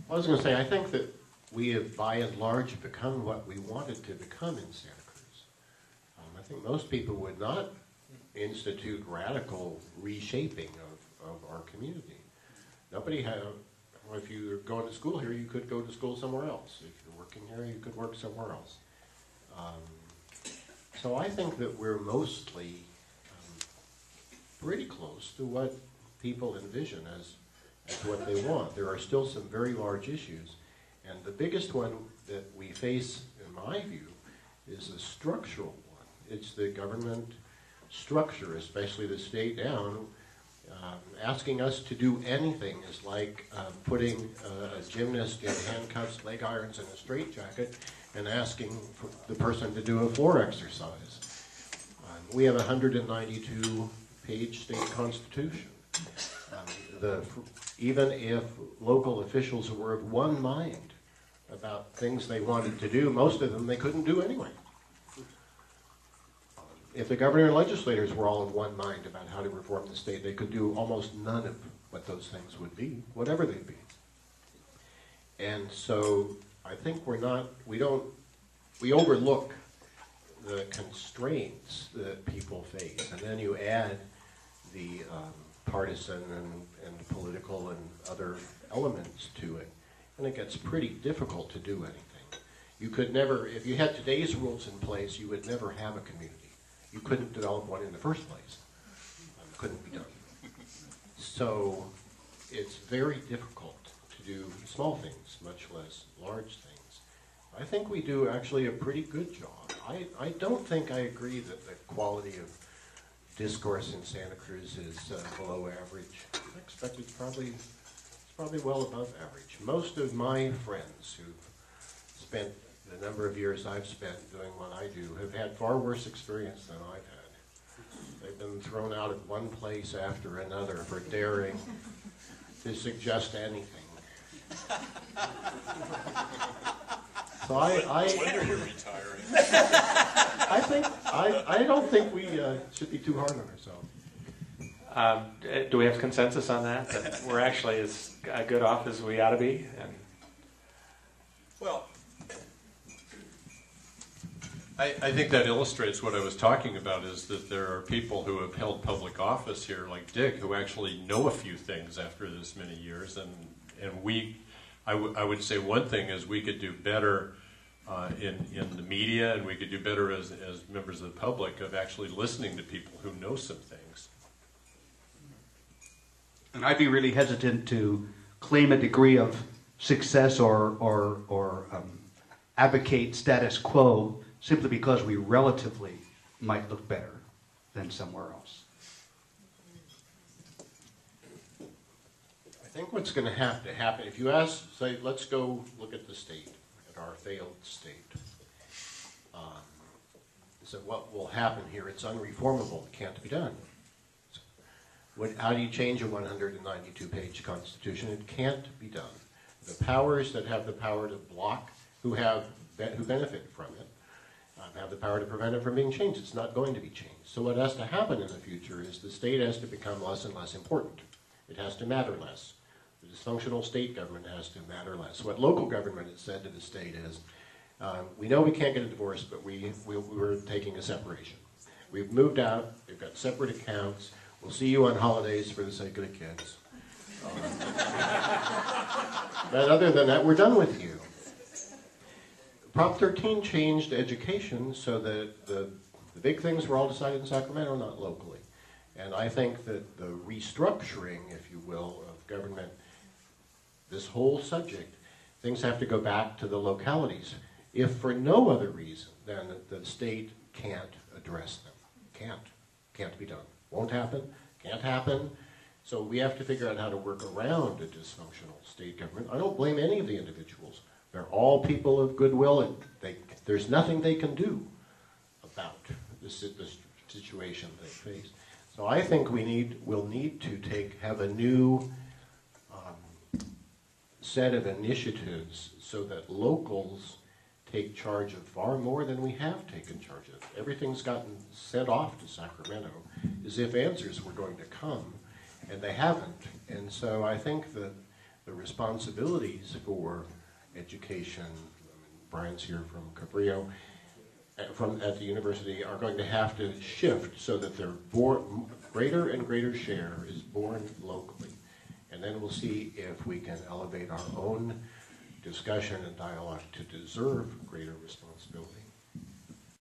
I was going to say, I think that we have, by and large, become what we wanted to become in Santa Cruz. I think most people would not institute radical reshaping of our community. Nobody had, well, if you're going to school here, you could go to school somewhere else. If you're working here, you could work somewhere else. So I think that we're mostly pretty close to what people envision as what they want. There are still some very large issues, and the biggest one that we face, in my view, is a structural one. It's the government structure, especially the state down. Asking us to do anything is like putting a gymnast in handcuffs, leg irons, and a straitjacket, and asking for the person to do a floor exercise. We have a 192-page state constitution. Even if local officials were of one mind about things they wanted to do, most of them they couldn't do anyway. If the governor and legislators were all of one mind about how to reform the state, they could do almost none of what those things would be, whatever they'd be. And so I think we overlook the constraints that people face, and then you add the partisan and political and other elements to it, and it gets pretty difficult to do anything. You could never, if you had today's rules in place, you would never have a community. You couldn't develop one in the first place. It couldn't be done. So it's very difficult to do small things, much less large things. I think we do actually a pretty good job. I don't think I agree that the quality of discourse in Santa Cruz is below average. I expect it's probably well above average. Most of my friends who've spent the number of years I've spent doing what I do have had far worse experience than I've had. They've been thrown out of one place after another for daring to suggest anything. So When are you retiring? I don't think we should be too hard on ourselves. Do we have consensus on that? That we're actually as good off as we ought to be? Well, I think that illustrates what I was talking about, is that there are people who have held public office here, like Dick, who actually know a few things after this many years, and I would say one thing is we could do better in the media, and we could do better as members of the public of actually listening to people who know some things. And I'd be really hesitant to claim a degree of success or advocate status quo simply because we relatively might look better than somewhere else. I think what's going to have to happen, if you ask, say, let's go look at the state, at our failed state. So what will happen here? It's unreformable. It can't be done. How do you change a 192-page constitution? It can't be done. The powers that have the power to block, who benefit from it, have the power to prevent it from being changed. It's not going to be changed. So what has to happen in the future is the state has to become less and less important. It has to matter less. The dysfunctional state government has to matter less. What local government has said to the state is, we know we can't get a divorce, but we're taking a separation. We've moved out. We've got separate accounts. We'll see you on holidays for the sake of the kids. But other than that, we're done with you. Prop 13 changed education so that the big things were all decided in Sacramento, not locally. And I think that the restructuring, if you will, of government, this whole subject, things have to go back to the localities, if for no other reason than that the state can't address them. Can't be done. Won't happen, can't happen. So we have to figure out how to work around a dysfunctional state government. I don't blame any of the individuals. They're all people of goodwill, and there's nothing they can do about the situation they face. So I think we'll need to have a new set of initiatives so that locals take charge of far more than we have taken charge of. Everything's gotten sent off to Sacramento as if answers were going to come, and they haven't. And so I think that the responsibilities for education, I mean, Brian's here from Cabrillo, at the university, are going to have to shift so that their greater and greater share is born locally. And then we'll see if we can elevate our own discussion and dialogue to deserve greater responsibility.